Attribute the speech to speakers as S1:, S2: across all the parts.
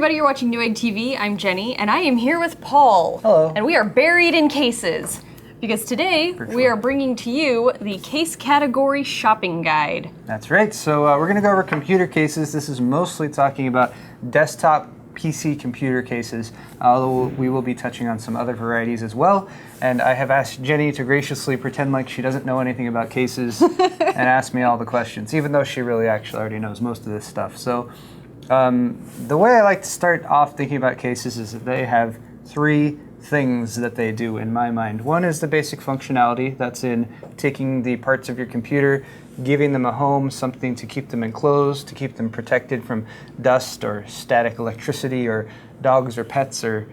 S1: everybody, you're watching Newegg TV. I'm Jenny, and I am here with Paul.
S2: Hello.
S1: And we are buried in cases, because today we are bringing to you the case category shopping guide.
S2: That's right. So we're going to go over computer cases. This is mostly talking about desktop PC computer cases, although we will be touching on some other varieties as well. And I have asked Jenny to graciously pretend like she doesn't know anything about cases and ask me all the questions, even though she really actually already knows most of this stuff. So the way I like to start off thinking about cases is that they have three things that they do in my mind. One is the basic functionality. That's in taking the parts of your computer, giving them a home, something to keep them enclosed, to keep them protected from dust or static electricity or dogs or pets or,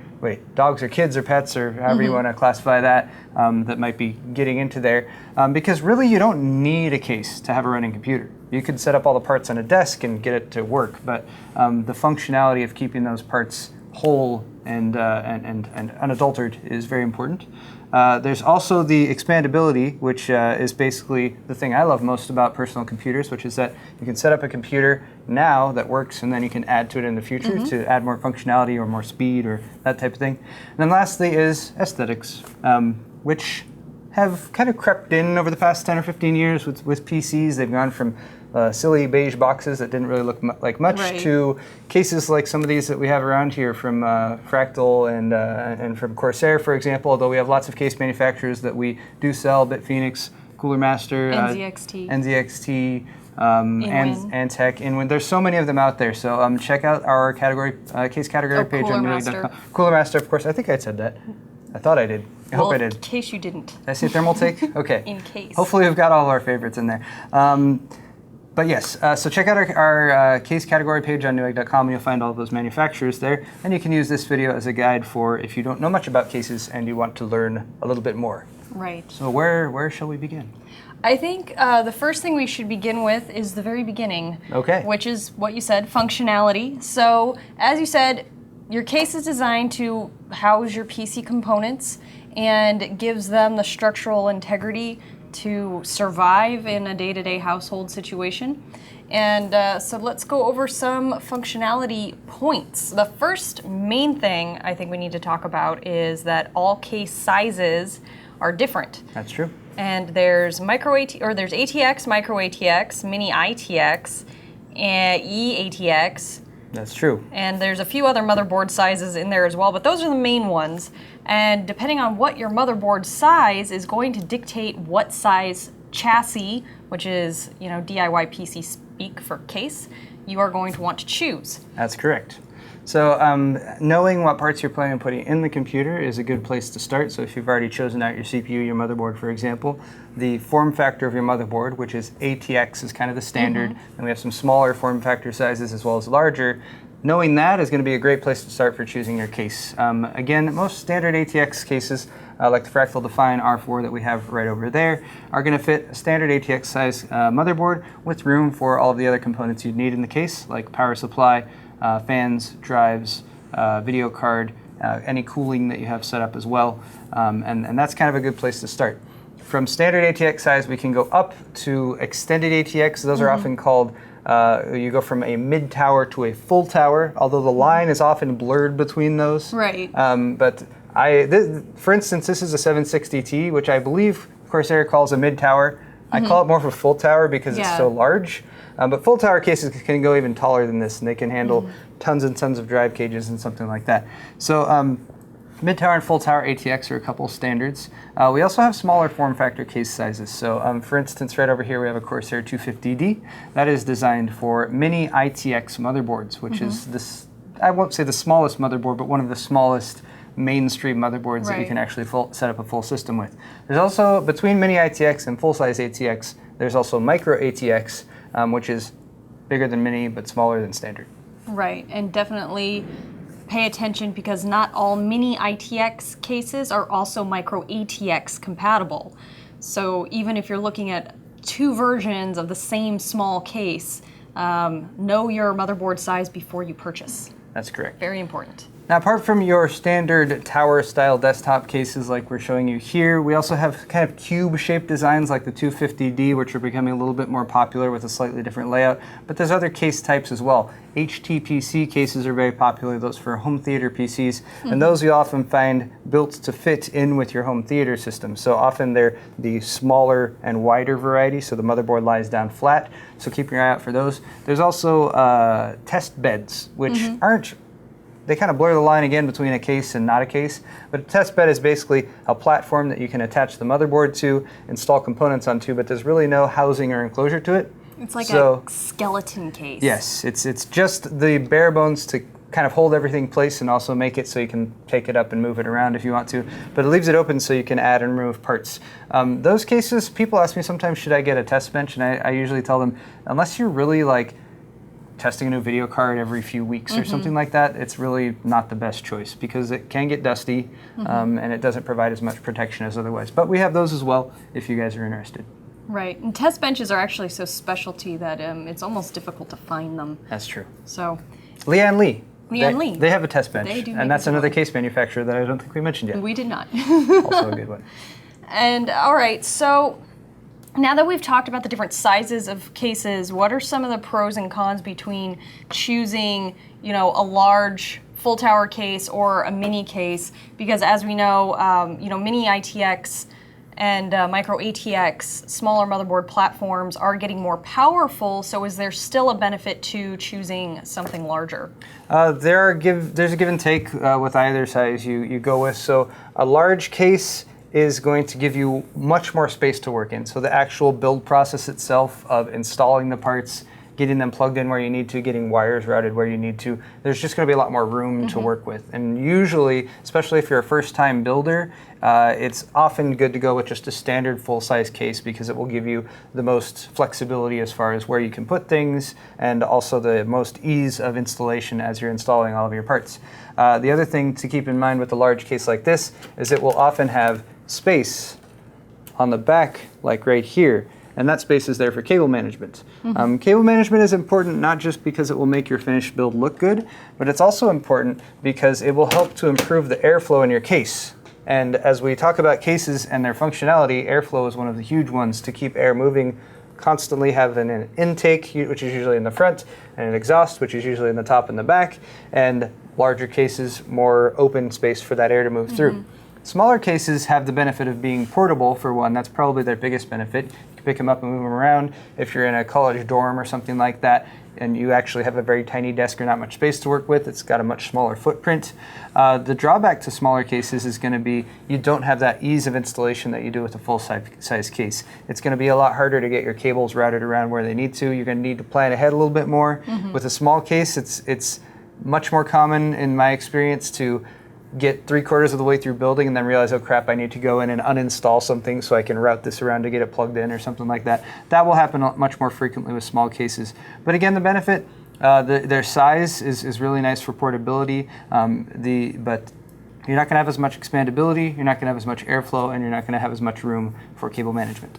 S2: dogs or kids or pets or however you want to classify that, that might be getting into there. Because really you don't need a case to have a running computer. You could set up all the parts on a desk and get it to work, but the functionality of keeping those parts whole and unadulterated is very important. There's also the expandability, which is basically the thing I love most about personal computers, which is that you can set up a computer now that works, and then you can add to it in the future to add more functionality or more speed or that type of thing. And then lastly is aesthetics, which have kind of crept in over the past 10 or 15 years with PCs. They've gone from silly beige boxes that didn't really look like much to cases like some of these that we have around here from Fractal and from Corsair, for example, although we have lots of case manufacturers that we do sell, Bitphoenix, Cooler Master, NZXT, Antec, Inwind. There's so many of them out there, so check out our case category page on Newegg.com. Cooler Master, of course, I think I said that. I thought I did. I hope I did.
S1: In case you didn't.
S2: Did I say Thermaltake? Okay.
S1: In case.
S2: Hopefully we've got all of our favorites in there. But yes, so check out our case category page on Newegg.com, and you'll find all of those manufacturers there. And you can use this video as a guide for if you don't know much about cases and you want to learn a little bit more.
S1: Right.
S2: So where shall we begin?
S1: I think the first thing we should begin with is the very beginning.
S2: Okay.
S1: Which is what you said, functionality. So as you said, your case is designed to house your PC components and gives them the structural integrity to survive in a day-to-day household situation. And so let's go over some functionality points. The first main thing I think we need to talk about is that all case sizes are different.
S2: That's true.
S1: And there's there's ATX, Micro ATX, Mini-Atx, E-ATX.
S2: That's true.
S1: And there's a few other motherboard sizes in there as well, but those are the main ones. And depending on what your motherboard size is going to dictate what size chassis, which is, DIY PC speak for case, you are going to want to choose.
S2: That's correct. So knowing what parts you're planning on putting in the computer is a good place to start. So if you've already chosen out your CPU, your motherboard, for example, the form factor of your motherboard, which is ATX, is kind of the standard. And we have some smaller form factor sizes as well as larger. Knowing that is going to be a great place to start for choosing your case. Again, most standard ATX cases, like the Fractal Define R4 that we have right over there, are going to fit a standard ATX size motherboard with room for all of the other components you'd need in the case, like power supply, fans, drives, video card, any cooling that you have set up as well. And that's kind of a good place to start. From standard ATX size, we can go up to extended ATX. Those are often called, you go from a mid-tower to a full tower, although the line is often blurred between those.
S1: Right.
S2: But for instance, this is a 760T, which I believe Corsair calls a mid-tower. I call it more of a full tower because it's so large. But full tower cases can go even taller than this, and they can handle tons and tons of drive cages and something like that. So mid-tower and full tower ATX are a couple standards. We also have smaller form factor case sizes. So for instance, right over here we have a Corsair 250D. That is designed for Mini-Atx motherboards, which is this, I won't say the smallest motherboard, but one of the smallest mainstream motherboards that you can actually set up a full system with. There's also, between Mini-Atx and full-size ATX, there's also Micro ATX, which is bigger than Mini but smaller than standard.
S1: Right, and definitely pay attention because not all Mini-Atx cases are also Micro ATX compatible. So even if you're looking at two versions of the same small case, know your motherboard size before you purchase.
S2: That's correct.
S1: Very important.
S2: Now, apart from your standard tower-style desktop cases like we're showing you here, we also have kind of cube-shaped designs like the 250D, which are becoming a little bit more popular with a slightly different layout. But there's other case types as well. HTPC cases are very popular, those for home theater PCs, and those you often find built to fit in with your home theater system. So often they're the smaller and wider variety, so the motherboard lies down flat, so keep your eye out for those. There's also test beds, which aren't, they kind of blur the line again between a case and not a case, but a test bed is basically a platform that you can attach the motherboard to, install components onto, but there's really no housing or enclosure to it.
S1: It's like a skeleton case.
S2: Yes, it's just the bare bones to kind of hold everything in place and also make it so you can take it up and move it around if you want to, but it leaves it open so you can add and remove parts. Those cases, people ask me sometimes, should I get a test bench? And I usually tell them, unless you're really like testing a new video card every few weeks or something like that, it's really not the best choice because it can get dusty and it doesn't provide as much protection as otherwise. But we have those as well if you guys are interested.
S1: Right, and test benches are actually so specialty that it's almost difficult to find them.
S2: That's true.
S1: So,
S2: Lian Li.
S1: Lee.
S2: They have a test bench,
S1: They do
S2: and that's another case manufacturer that I don't think we mentioned yet.
S1: We did not.
S2: Also a good one.
S1: And all right, so now that we've talked about the different sizes of cases, what are some of the pros and cons between choosing, a large full tower case or a mini case? Because as we know, Mini-Atx and Micro-Atx, smaller motherboard platforms, are getting more powerful. So is there still a benefit to choosing something larger?
S2: There's a give and take with either size you go with. So a large case is going to give you much more space to work in. So the actual build process itself of installing the parts, getting them plugged in where you need to, getting wires routed where you need to, there's just going to be a lot more room to work with. And usually, especially if you're a first-time builder, it's often good to go with just a standard full-size case because it will give you the most flexibility as far as where you can put things and also the most ease of installation as you're installing all of your parts. The other thing to keep in mind with a large case like this is it will often have space on the back, like right here, and that space is there for cable management. Cable management is important not just because it will make your finished build look good, but it's also important because it will help to improve the airflow in your case. And as we talk about cases and their functionality, airflow is one of the huge ones to keep air moving. Constantly have an intake, which is usually in the front, and an exhaust, which is usually in the top and the back, and larger cases, more open space for that air to move through. Smaller cases have the benefit of being portable, for one. That's probably their biggest benefit. You can pick them up and move them around. If you're in a college dorm or something like that, and you actually have a very tiny desk or not much space to work with, it's got a much smaller footprint. The drawback to smaller cases is going to be you don't have that ease of installation that you do with a full-size case. It's going to be a lot harder to get your cables routed around where they need to. You're going to need to plan ahead a little bit more. With a small case, it's much more common in my experience to get 3/4 of the way through building and then realize, oh crap, I need to go in and uninstall something so I can route this around to get it plugged in or something like that. That will happen much more frequently with small cases. But again, the benefit, their size is really nice for portability, but you're not going to have as much expandability, you're not going to have as much airflow, and you're not going to have as much room for cable management.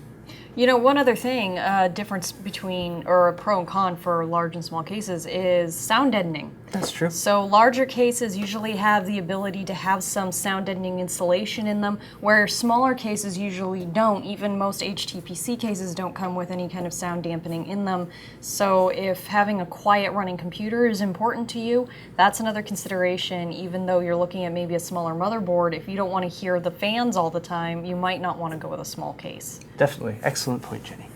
S1: One other thing, difference between, or a pro and con for large and small cases is sound deadening.
S2: That's true.
S1: So larger cases usually have the ability to have some sound deadening installation in them, where smaller cases usually don't. Even most HTPC cases don't come with any kind of sound dampening in them. So if having a quiet running computer is important to you, that's another consideration. Even though you're looking at maybe a smaller motherboard, if you don't want to hear the fans all the time, you might not want to go with a small case.
S2: Definitely. Excellent point, Jenny.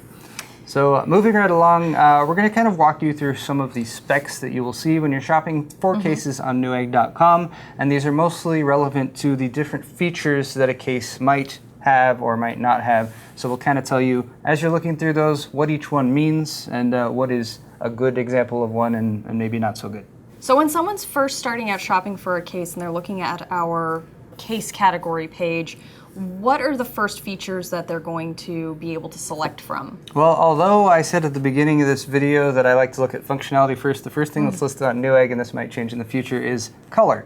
S2: So moving right along, we're going to kind of walk you through some of the specs that you will see when you're shopping for cases on Newegg.com, and these are mostly relevant to the different features that a case might have or might not have. So we'll kind of tell you, as you're looking through those, what each one means and what is a good example of one and maybe not so good.
S1: So when someone's first starting out shopping for a case and they're looking at our case category page, what are the first features that they're going to be able to select from?
S2: Well, although I said at the beginning of this video that I like to look at functionality first, the first thing that's listed on Newegg, and this might change in the future, is color.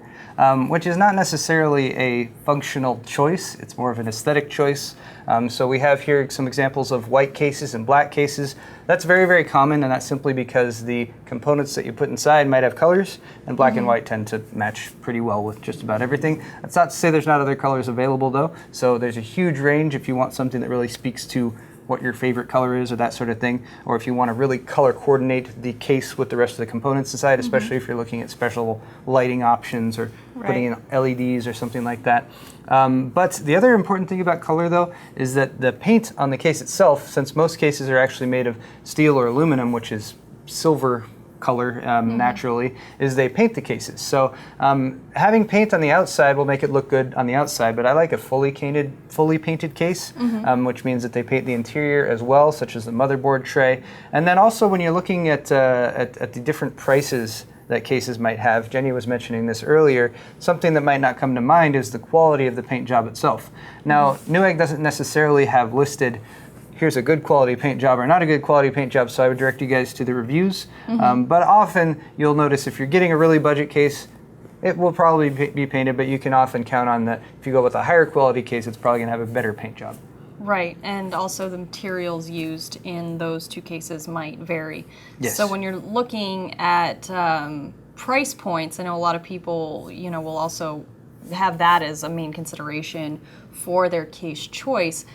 S2: which is not necessarily a functional choice. It's more of an aesthetic choice. So we have here some examples of white cases and black cases. That's very, very common, and that's simply because the components that you put inside might have colors, and black and white tend to match pretty well with just about everything. That's not to say there's not other colors available, though. So there's a huge range if you want something that really speaks to what your favorite color is or that sort of thing, or if you want to really color coordinate the case with the rest of the components inside, especially if you're looking at special lighting options or putting in LEDs or something like that. But the other important thing about color, though, is that the paint on the case itself, since most cases are actually made of steel or aluminum, which is silver color naturally, is they paint the cases. So having paint on the outside will make it look good on the outside, but I like a fully painted case, which means that they paint the interior as well, such as the motherboard tray. And then also when you're looking at the different prices that cases might have, Jenny was mentioning this earlier, something that might not come to mind is the quality of the paint job itself. Now, Newegg doesn't necessarily have listed here's a good quality paint job or not a good quality paint job, so I would direct you guys to the reviews. But often you'll notice if you're getting a really budget case, it will probably be painted, but you can often count on that if you go with a higher quality case, it's probably going to have a better paint job.
S1: Right, and also the materials used in those two cases might vary.
S2: Yes.
S1: So when you're looking at price points, I know a lot of people, will also have that as a main consideration for their case choice.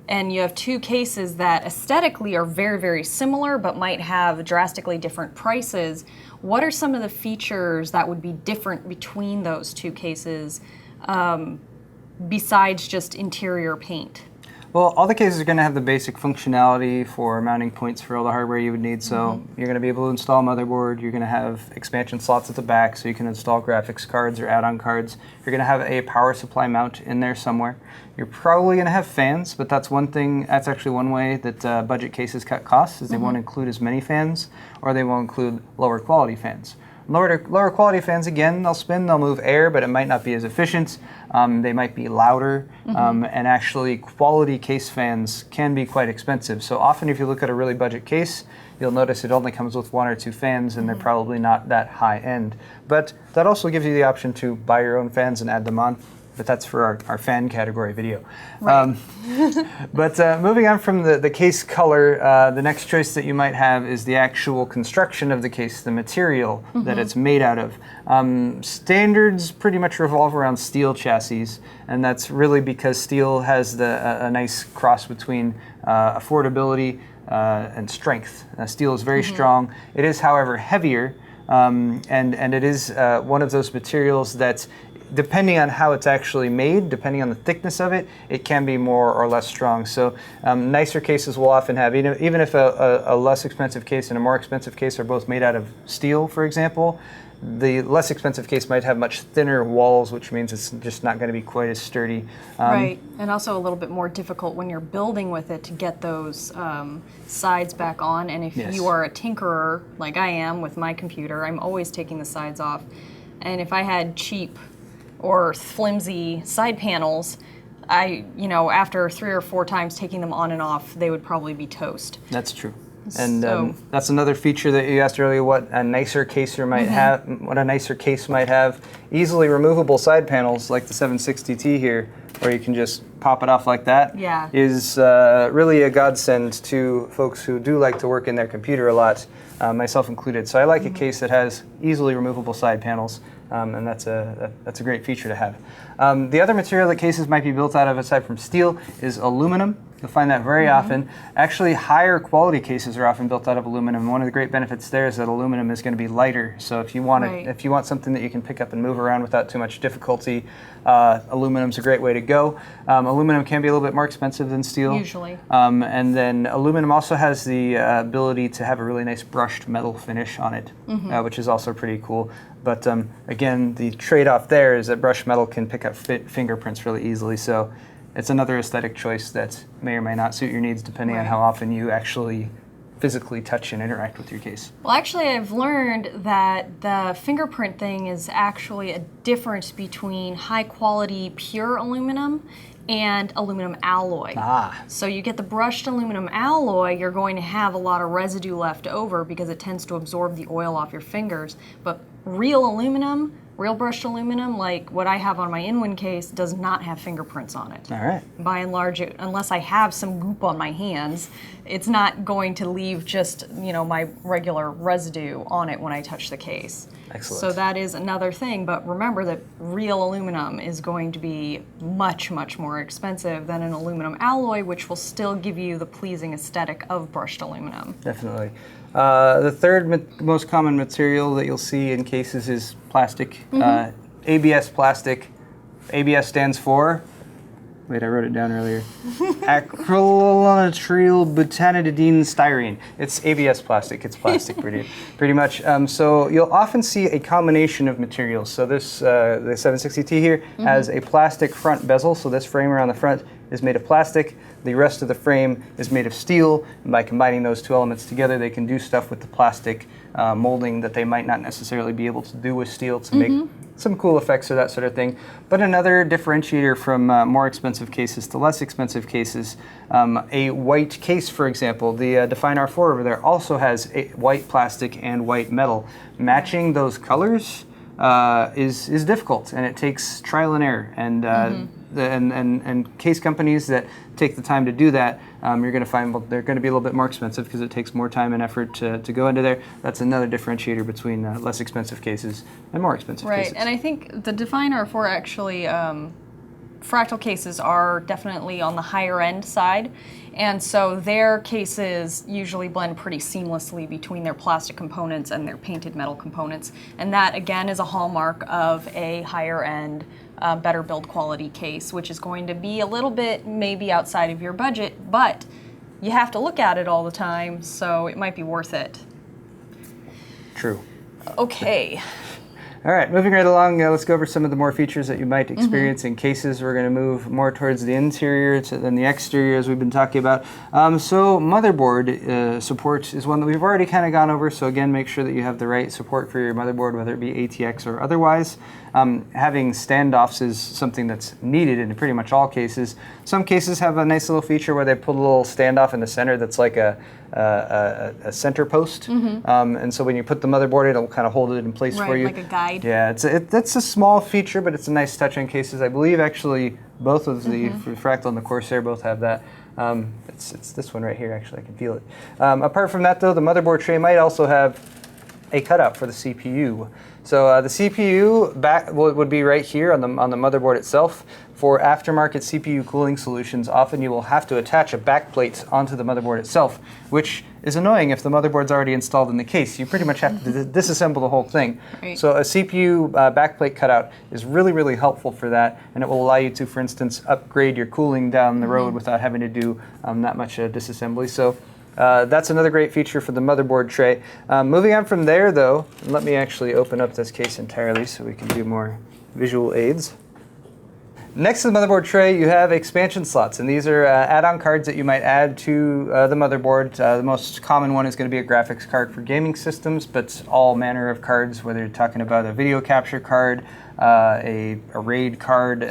S1: And you have two cases that aesthetically are very, very similar, but might have drastically different prices. What are some of the features that would be different between those two cases, besides just interior paint?
S2: Well, all the cases are going to have the basic functionality for mounting points for all the hardware you would need. So you're going to be able to install a motherboard. You're going to have expansion slots at the back so you can install graphics cards or add-on cards. You're going to have a power supply mount in there somewhere. You're probably going to have fans, but that's actually one way that budget cases cut costs, is they won't include as many fans, or they won't include lower quality fans. Lower quality fans, again, they'll spin, they'll move air, but it might not be as efficient. They might be louder, and actually quality case fans can be quite expensive. So often if you look at a really budget case, you'll notice it only comes with one or two fans, and they're probably not that high end. But that also gives you the option to buy your own fans and add them on. But that's for our fan category video.
S1: Right.
S2: But moving on from the case color, the next choice that you might have is the actual construction of the case, the material that it's made out of. Standards pretty much revolve around steel chassis, and that's really because steel has a nice cross between affordability and strength. Steel is very strong. It is, however, heavier, and it is one of those materials that, depending on how it's actually made, depending on the thickness of it, it can be more or less strong. So nicer cases will often have, even if a less expensive case and a more expensive case are both made out of steel, for example, the less expensive case might have much thinner walls, which means it's just not going to be quite as sturdy.
S1: Right, and also a little bit more difficult when you're building with it to get those sides back on. And if you are a tinkerer, like I am with my computer, I'm always taking the sides off. And if I had cheap or flimsy side panels, after 3 or 4 times taking them on and off, they would probably be toast.
S2: That's true. And that's another feature that you asked earlier, what a nicer case might have. Easily removable side panels like the 760T here, where you can just pop it off like that, is really a godsend to folks who do like to work in their computer a lot, myself included. So I like a case that has easily removable side panels. And that's a great feature to have. The other material that cases might be built out of, aside from steel, is aluminum. You'll find that very often. Actually, higher quality cases are often built out of aluminum. One of the great benefits there is that aluminum is going to be lighter. So if you want something that you can pick up and move around without too much difficulty, aluminum's a great way to go. Aluminum can be a little bit more expensive than steel.
S1: Usually.
S2: And then aluminum also has the ability to have a really nice brushed metal finish on it, which is also pretty cool. But again, the trade-off there is that brushed metal can pick up fingerprints really easily. So it's another aesthetic choice that may or may not suit your needs depending on how often you actually physically touch and interact with your case.
S1: Well, actually, I've learned that the fingerprint thing is actually a difference between high-quality pure aluminum and aluminum alloy. So you get the brushed aluminum alloy, you're going to have a lot of residue left over because it tends to absorb the oil off your fingers. But real aluminum, Real brushed aluminum, like what I have on my Inwind case, does not have fingerprints on it.
S2: All right.
S1: By and large, unless I have some goop on my hands, it's not going to leave just, you know, my regular residue on it when I touch the case.
S2: Excellent.
S1: So that is another thing, but remember that real aluminum is going to be much, much more expensive than an aluminum alloy, which will still give you the pleasing aesthetic of brushed aluminum.
S2: Definitely. The third most common material that you'll see in cases is plastic, ABS plastic. ABS stands for, wait, I wrote it down earlier, acrylonitrile butanidine styrene. It's ABS plastic, it's plastic pretty much. So you'll often see a combination of materials. So this, the 760T here has a plastic front bezel, so this frame around the front is made of plastic. The rest of the frame is made of steel, and by combining those two elements together, they can do stuff with the plastic molding that they might not necessarily be able to do with steel to make some cool effects or that sort of thing. But another differentiator from more expensive cases to less expensive cases, a white case, for example, the Define R4 over there also has a white plastic and white metal. Matching those colors is difficult, and it takes trial and error. And and case companies that take the time to do that, you're going to find they're going to be a little bit more expensive because it takes more time and effort to go into there. That's another differentiator between less expensive cases and more expensive cases.
S1: Right, and I think the Define R4 actually, fractal cases are definitely on the higher end side, and so their cases usually blend pretty seamlessly between their plastic components and their painted metal components, and that again is a hallmark of a higher end, better build quality case, which is going to be a little bit maybe outside of your budget, but you have to look at it all the time, so it might be worth it.
S2: True.
S1: Okay.
S2: All right, moving right along, let's go over some of the more features that you might experience in cases. We're going to move more towards the interior than the exterior, as we've been talking about. So motherboard support is one that we've already kind of gone over. So again, make sure that you have the right support for your motherboard, whether it be ATX or otherwise. Having standoffs is something that's needed in pretty much all cases. Some cases have a nice little feature where they put a little standoff in the center that's like a center post. And so when you put the motherboard in, it'll kind of hold it in place for you.
S1: Like a guide.
S2: Yeah, that's a small feature, but it's a nice touch in cases. I believe actually both of the Fractal and the Corsair both have that. It's this one right here, actually, I can feel it. Apart from that though, the motherboard tray might also have a cutout for the CPU. So the CPU would be right here on the motherboard itself. For aftermarket CPU cooling solutions, often you will have to attach a backplate onto the motherboard itself, which is annoying if the motherboard's already installed in the case. You pretty much have to disassemble the whole thing.
S1: Right.
S2: So a CPU backplate cutout is really, really helpful for that, and it will allow you to, for instance, upgrade your cooling down the road without having to do that much disassembly. So that's another great feature for the motherboard tray. Moving on from there, though, let me actually open up this case entirely so we can do more visual aids. Next to the motherboard tray, you have expansion slots, and these are add-on cards that you might add to the motherboard. The most common one is going to be a graphics card for gaming systems, but all manner of cards, whether you're talking about a video capture card, a RAID card,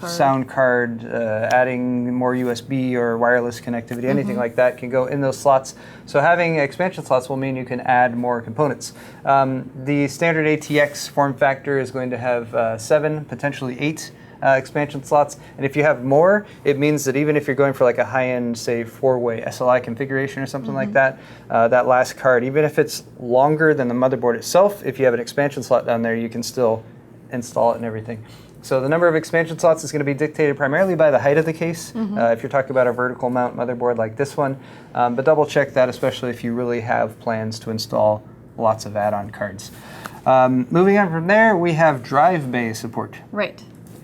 S2: sound card, adding more USB or wireless connectivity, anything like that can go in those slots. So having expansion slots will mean you can add more components. The standard ATX form factor is going to have 7, potentially 8 expansion slots, and if you have more, it means that even if you're going for like a high-end, say, 4-way SLI configuration or something like that, that last card, even if it's longer than the motherboard itself, if you have an expansion slot down there, you can still install it and everything. So the number of expansion slots is going to be dictated primarily by the height of the case, if you're talking about a vertical mount motherboard like this one, but double check that, especially if you really have plans to install lots of add-on cards. Moving on from there, we have drive bay support.
S1: Right.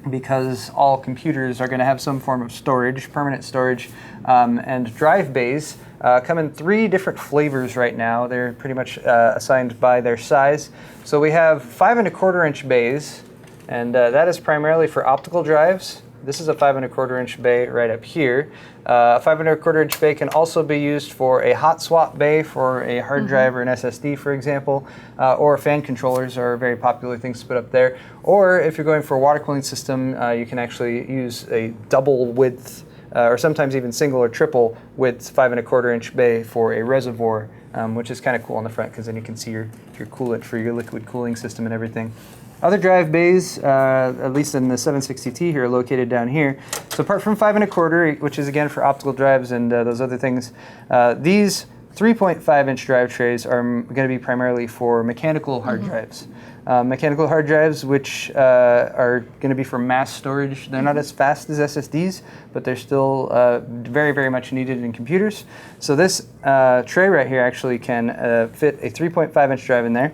S2: Because all computers are going to have some form of storage, permanent storage, and drive bays come in 3 different flavors right now. They're pretty much assigned by their size. So we have 5 1/4 inch bays, and that is primarily for optical drives. This is a 5 1/4 inch bay right up here. A 5 1/4 inch bay can also be used for a hot swap bay for a hard drive or an SSD, for example, or fan controllers are very popular things to put up there. Or if you're going for a water cooling system, you can actually use a double width, or sometimes even single or triple width 5 1/4 inch bay for a reservoir, which is kind of cool on the front because then you can see your coolant for your liquid cooling system and everything. Other drive bays, at least in the 760T here, are located down here. So apart from 5 1/4, which is again for optical drives and those other things, these 3.5-inch drive trays are going to be primarily for mechanical hard drives. Mechanical hard drives, which are going to be for mass storage. They're not as fast as SSDs, but they're still very, very much needed in computers. So this tray right here actually can fit a 3.5-inch drive in there.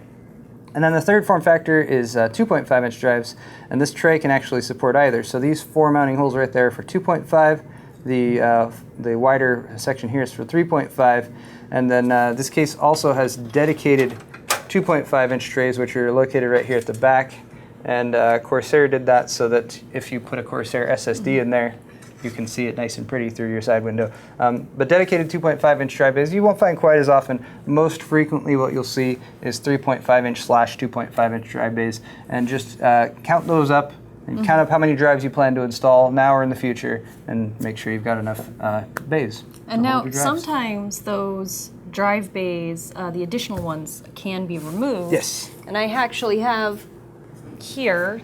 S2: And then the third form factor is 2.5-inch drives, and this tray can actually support either. So these 4 mounting holes right there for 2.5, the wider section here is for 3.5, and then this case also has dedicated 2.5-inch trays, which are located right here at the back. And Corsair did that so that if you put a Corsair SSD in there, you can see it nice and pretty through your side window. But dedicated 2.5-inch drive bays you won't find quite as often. Most frequently what you'll see is 3.5-inch / 2.5-inch drive bays. And just count those up and count up how many drives you plan to install now or in the future, and make sure you've got enough bays.
S1: And now sometimes those drive bays, the additional ones, can be removed.
S2: Yes.
S1: And I actually have here,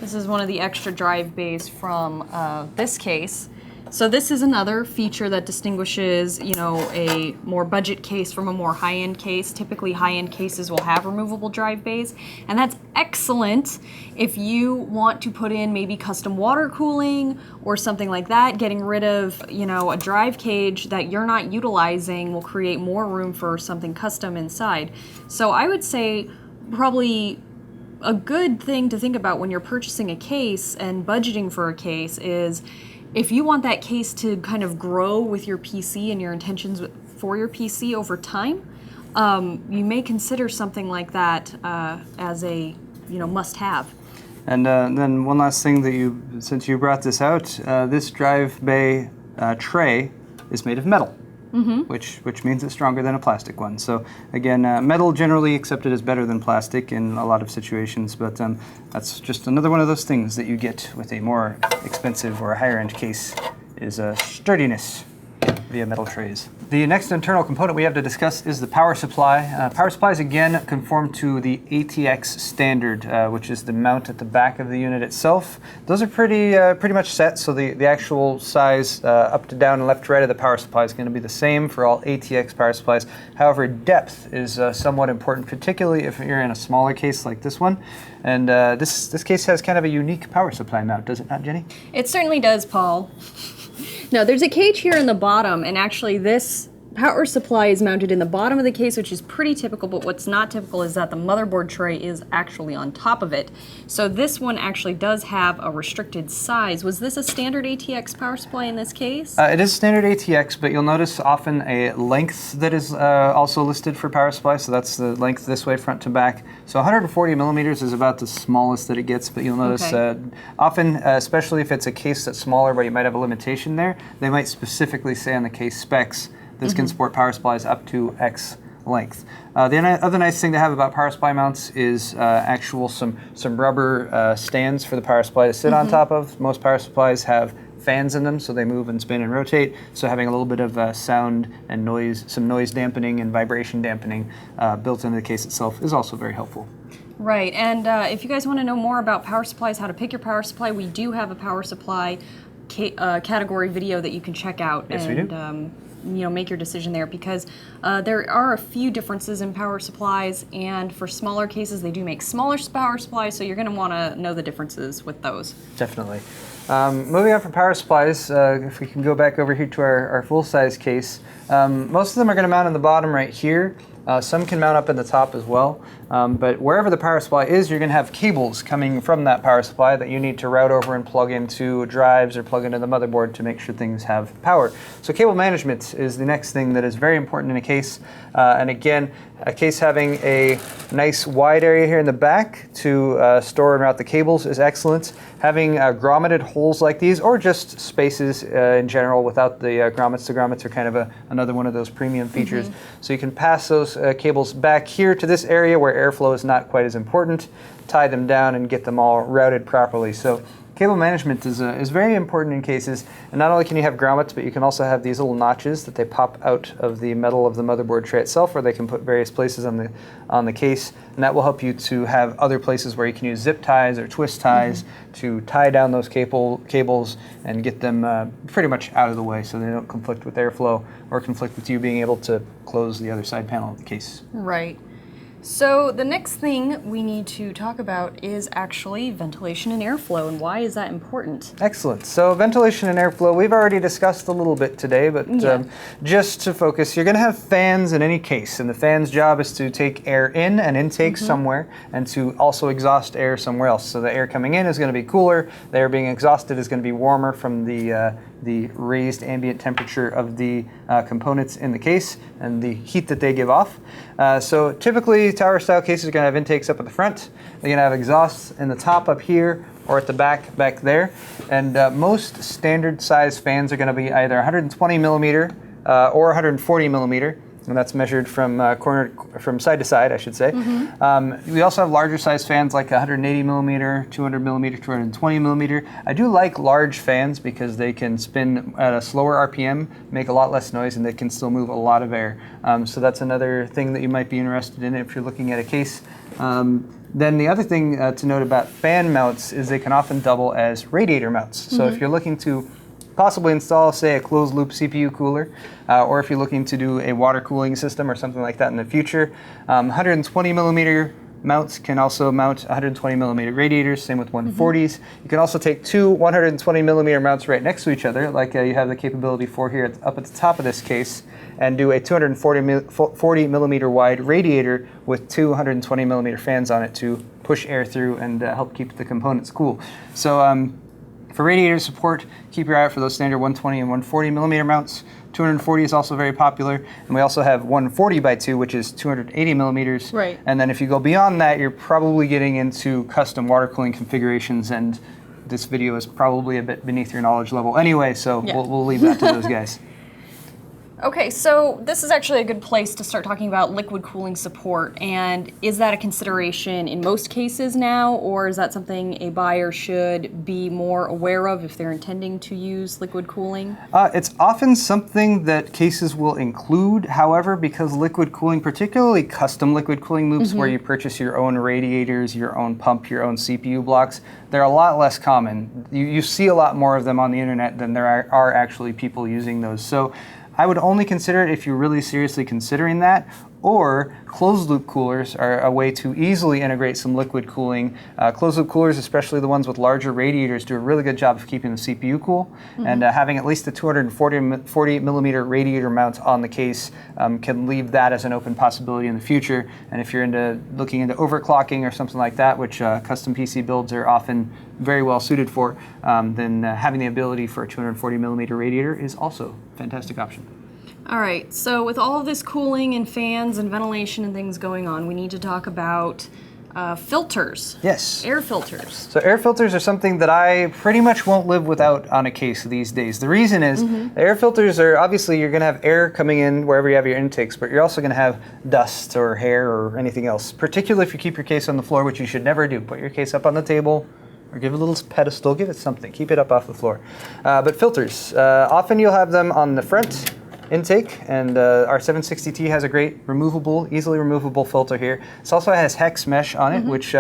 S1: this is one of the extra drive bays from this case. So this is another feature that distinguishes, you know, a more budget case from a more high-end case. Typically, high-end cases will have removable drive bays, and that's excellent if you want to put in maybe custom water cooling or something like that. Getting rid of, you know, a drive cage that you're not utilizing will create more room for something custom inside. So I would say probably a good thing to think about when you're purchasing a case and budgeting for a case is, if you want that case to kind of grow with your PC and your intentions for your PC over time, you may consider something like that as a, you know, must-have.
S2: And then one last thing that since you brought this out, this drive bay tray is made of metal. Which means it's stronger than a plastic one. So again, metal generally accepted as better than plastic in a lot of situations, but that's just another one of those things that you get with a more expensive or a higher end case, is sturdiness via metal trays. The next internal component we have to discuss is the power supply. Power supplies again conform to the ATX standard, which is the mount at the back of the unit itself. Those are pretty much set, so the actual size up to down and left to right of the power supply is going to be the same for all ATX power supplies. However, depth is somewhat important, particularly if you're in a smaller case like this one. And this case has kind of a unique power supply mount, does it not, Jenny?
S1: It certainly does, Paul. No, there's a cage here in the bottom, and actually this power supply is mounted in the bottom of the case, which is pretty typical, but what's not typical is that the motherboard tray is actually on top of it. So this one actually does have a restricted size. Was this a standard ATX power supply in this case?
S2: It is standard ATX, but you'll notice often a length that is also listed for power supply, so that's the length this way, front to back. So 140 millimeters is about the smallest that it gets, but you'll notice often, especially if it's a case that's smaller but you might have a limitation there, they might specifically say on the case specs, this can support power supplies up to X length. The other nice thing to have about power supply mounts is some rubber stands for the power supply to sit on top of. Most power supplies have fans in them, so they move and spin and rotate. So having a little bit of sound and noise, some noise dampening and vibration dampening built into the case itself is also very helpful. Right,
S1: and if you guys want to know more about power supplies, how to pick your power supply, we do have a power supply category video that you can check out.
S2: Yes, we do.
S1: You know, make your decision there, because there are a few differences in power supplies, and for smaller cases they do make smaller power supplies, so you're going to want to know the differences with those.
S2: Definitely. Moving on from power supplies, if we can go back over here to our full-size case, most of them are going to mount on the bottom right here. Some can mount up in the top as well, but wherever the power supply is, you're going to have cables coming from that power supply that you need to route over and plug into drives or plug into the motherboard to make sure things have power. So cable management is the next thing that is very important in a case, and again, a case having a nice wide area here in the back to store and route the cables is excellent. Having grommeted holes like these, or just spaces in general without the grommets. The grommets are kind of another one of those premium features. So you can pass those cables back here to this area where airflow is not quite as important, tie them down and get them all routed properly. So cable management is very important in cases. And not only can you have grommets, but you can also have these little notches that they pop out of the metal of the motherboard tray itself, where they can put various places on the case. And that will help you to have other places where you can use zip ties or twist ties to tie down those cables and get them pretty much out of the way so they don't conflict with airflow or conflict with you being able to close the other side panel of the case.
S1: Right. So the next thing we need to talk about is actually ventilation and airflow, and why is that important?
S2: Excellent. So ventilation and airflow, we've already discussed a little bit today, but just to focus, you're going to have fans in any case, and the fan's job is to take air in and intake somewhere, and to also exhaust air somewhere else. So the air coming in is going to be cooler, the air being exhausted is going to be warmer from the raised ambient temperature of the components in the case and the heat that they give off. So typically tower style cases are going to have intakes up at the front. They're going to have exhausts in the top up here or at the back there. And most standard size fans are going to be either 120 millimeter or 140 millimeter. And that's measured from from side to side, I should say. We also have larger size fans like 180 millimeter, 200 millimeter, 220 millimeter. I do like large fans because they can spin at a slower RPM, make a lot less noise, and they can still move a lot of air. So that's another thing that you might be interested in if you're looking at a case. Then the other thing to note about fan mounts is they can often double as radiator mounts. So if you're looking to possibly install, say, a closed loop CPU cooler, or if you're looking to do a water cooling system or something like that in the future. 120 millimeter mounts can also mount 120 millimeter radiators, same with 140s. You can also take two 120 millimeter mounts right next to each other, like you have the capability for here up at the top of this case, and do a 240 millimeter wide radiator with two 120 millimeter fans on it to push air through and help keep the components cool. So for radiator support, keep your eye out for those standard 120 and 140 millimeter mounts. 240 is also very popular, and we also have 140 by 2, which is 280 millimeters.
S1: Right.
S2: And then if you go beyond that, you're probably getting into custom water cooling configurations, and this video is probably a bit beneath your knowledge level anyway, so we'll leave that to those guys.
S1: Okay, so this is actually a good place to start talking about liquid cooling support. And is that a consideration in most cases now, or is that something a buyer should be more aware of if they're intending to use liquid cooling?
S2: It's often something that cases will include. However, because liquid cooling, particularly custom liquid cooling loops where you purchase your own radiators, your own pump, your own CPU blocks, they're a lot less common. You see a lot more of them on the internet than there are actually people using those. So I would only consider it if you're really seriously considering that, or closed loop coolers are a way to easily integrate some liquid cooling. Closed loop coolers, especially the ones with larger radiators, do a really good job of keeping the CPU cool, and having at least a 240 millimeter radiator mount on the case can leave that as an open possibility in the future. And if you're looking into overclocking or something like that, which custom PC builds are often very well suited for, then having the ability for a 240 millimeter radiator is also a fantastic option.
S1: All right, so with all of this cooling and fans and ventilation and things going on, we need to talk about filters.
S2: Yes.
S1: Air filters.
S2: So air filters are something that I pretty much won't live without on a case these days. The reason is the air filters are, obviously you're going to have air coming in wherever you have your intakes, but you're also going to have dust or hair or anything else, particularly if you keep your case on the floor, which you should never do. Put your case up on the table, or give it a little pedestal, give it something, keep it up off the floor. But filters, often you'll have them on the front intake, and our 760T has a great easily removable filter here. This also has hex mesh on it, which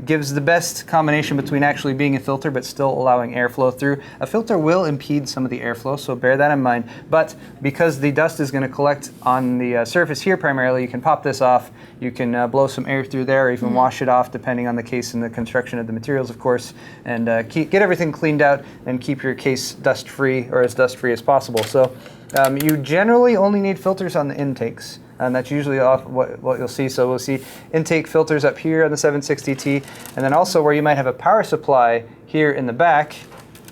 S2: gives the best combination between actually being a filter but still allowing airflow through. A filter will impede some of the airflow, so bear that in mind. But because the dust is going to collect on the surface here primarily, you can pop this off. You can blow some air through there, or even wash it off depending on the case and the construction of the materials, of course, and get everything cleaned out and keep your case dust-free, or as dust-free as possible. So you generally only need filters on the intakes, and that's usually what you'll see. So we'll see intake filters up here on the 760T, and then also where you might have a power supply here in the back,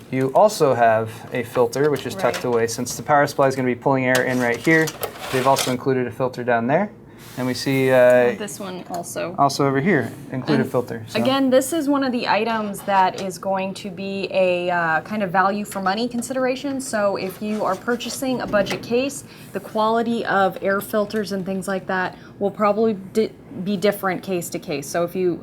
S2: you also have a filter which is tucked away. Since the power supply is going to be pulling air in right here, they've also included a filter down there. And we see
S1: this one also
S2: over here, included filter. So.
S1: Again, this is one of the items that is going to be a kind of value for money consideration. So if you are purchasing a budget case, the quality of air filters and things like that will probably be different case to case. So if you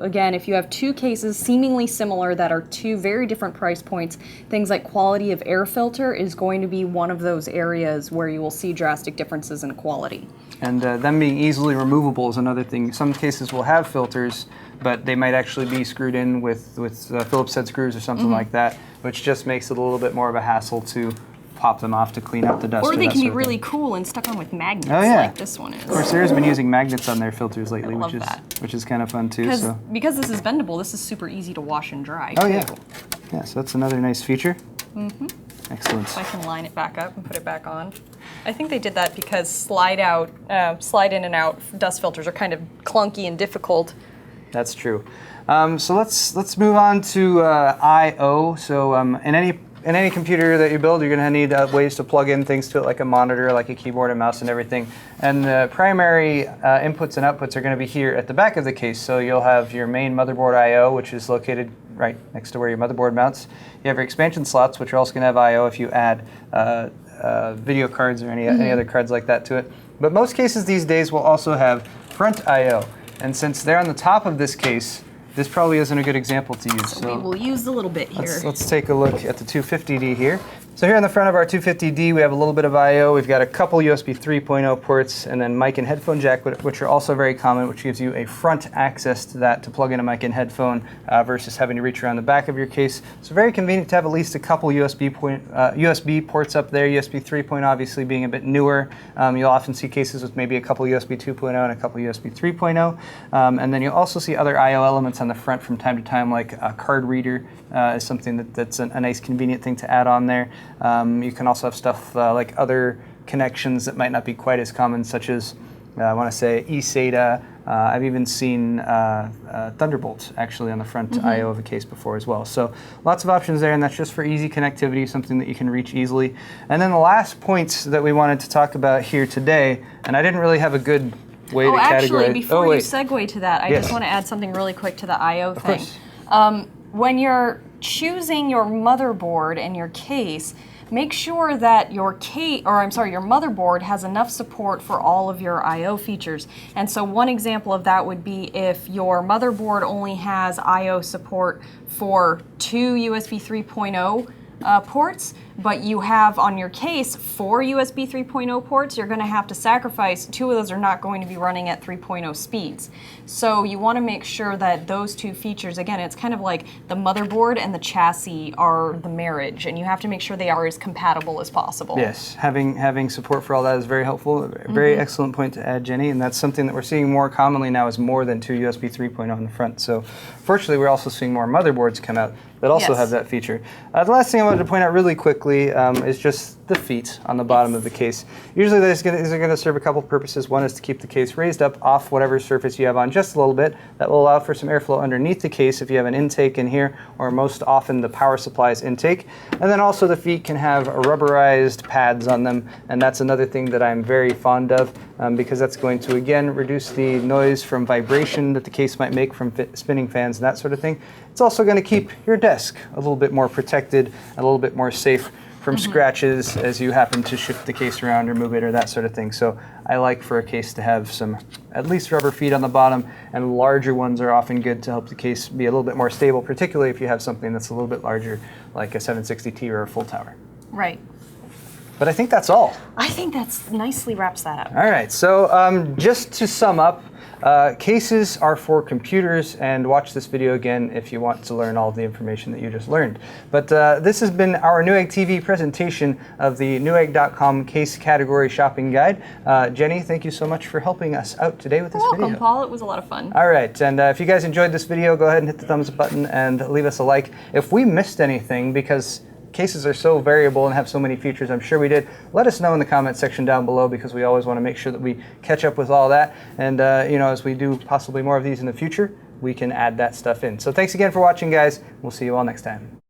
S1: have two cases seemingly similar that are two very different price points, things like quality of air filter is going to be one of those areas where you will see drastic differences in quality.
S2: And them being easily removable is another thing. Some cases will have filters, but they might actually be screwed in with Phillips head screws or something like that, which just makes it a little bit more of a hassle to pop them off to clean out the dust.
S1: Or they can be really cool and stuck on with magnets, like this one is.
S2: Of course, Sarah's been using magnets on their filters lately,
S1: I love
S2: which is kind of fun too.
S1: Because this is bendable, this is super easy to wash and dry.
S2: Oh yeah, yeah. So that's another nice feature. Excellent.
S1: So I can line it back up and put it back on. I think they did that because slide in and out dust filters are kind of clunky and difficult.
S2: That's true. So let's move on to I/O. So in any computer that you build, you're going to need ways to plug in things to it, like a monitor, like a keyboard and mouse and everything. And the primary inputs and outputs are going to be here at the back of the case. So you'll have your main motherboard I/O, which is located right next to where your motherboard mounts. You have your expansion slots, which are also going to have I/O if you add video cards or any other cards like that to it. But most cases these days will also have front I/O. And since they're on the top of this case, this probably isn't a good example to use.
S1: So we will use a little bit here.
S2: Let's take a look at the 250D here. So here on the front of our 250D, we have a little bit of I/O. We've got a couple USB 3.0 ports, and then mic and headphone jack, which are also very common, which gives you a front access to that to plug in a mic and headphone versus having to reach around the back of your case. So very convenient to have at least a couple USB ports up there. USB 3.0 obviously being a bit newer. You'll often see cases with maybe a couple USB 2.0 and a couple USB 3.0. And then you'll also see other I/O elements on the front from time to time, like a card reader is something that's a nice convenient thing to add on there. You can also have stuff like other connections that might not be quite as common, such as, I want to say, eSATA. I've even seen Thunderbolt actually on the front I/O of a case before as well. So lots of options there, and that's just for easy connectivity, something that you can reach easily. And then the last point that we wanted to talk about here today, and I didn't really have a good way to categorize.
S1: Actually, before you segue to that, I just want to add something really quick to the I/O thing. When you're choosing your motherboard and your case, make sure that your motherboard has enough support for all of your I/O features. And so one example of that would be if your motherboard only has I/O support for 2 USB 3.0 ports, but you have on your case 4 USB 3.0 ports, you're going to have to sacrifice 2 of those are not going to be running at 3.0 speeds. So you want to make sure that those two features, again, it's kind of like the motherboard and the chassis are the marriage, and you have to make sure they are as compatible as possible.
S2: Yes, having support for all that is very helpful. Very excellent point to add, Jenny, and that's something that we're seeing more commonly now is more than 2 USB 3.0 in the front. So fortunately, we're also seeing more motherboards come out that also have that feature. The last thing I wanted to point out really quickly is just the feet on the bottom of the case. Usually these are going to serve a couple purposes. One is to keep the case raised up off whatever surface you have on just a little bit. That will allow for some airflow underneath the case if you have an intake in here, or most often the power supply's intake. And then also the feet can have rubberized pads on them, and that's another thing that I'm very fond of because that's going to, again, reduce the noise from vibration that the case might make from spinning fans and that sort of thing. It's also going to keep your desk a little bit more protected, and a little bit more safe from scratches as you happen to shift the case around or move it or that sort of thing. So I like for a case to have some at least rubber feet on the bottom, and larger ones are often good to help the case be a little bit more stable, particularly if you have something that's a little bit larger like a 760T or a full tower.
S1: Right.
S2: But I think that's all.
S1: I think that's nicely wraps that up.
S2: All right, so just to sum up, cases are for computers, and watch this video again if you want to learn all of the information that you just learned. But this has been our Newegg TV presentation of the Newegg.com case category shopping guide. Jenny, thank you so much for helping us out today with this video.
S1: You're welcome, Paul. It was a lot of fun.
S2: All right, and if you guys enjoyed this video, go ahead and hit the thumbs up button and leave us a like. If we missed anything, because cases are so variable and have so many features, I'm sure we did, let us know in the comment section down below, because we always want to make sure that we catch up with all that. And as we do possibly more of these in the future, we can add that stuff in. So thanks again for watching, guys. We'll see you all next time.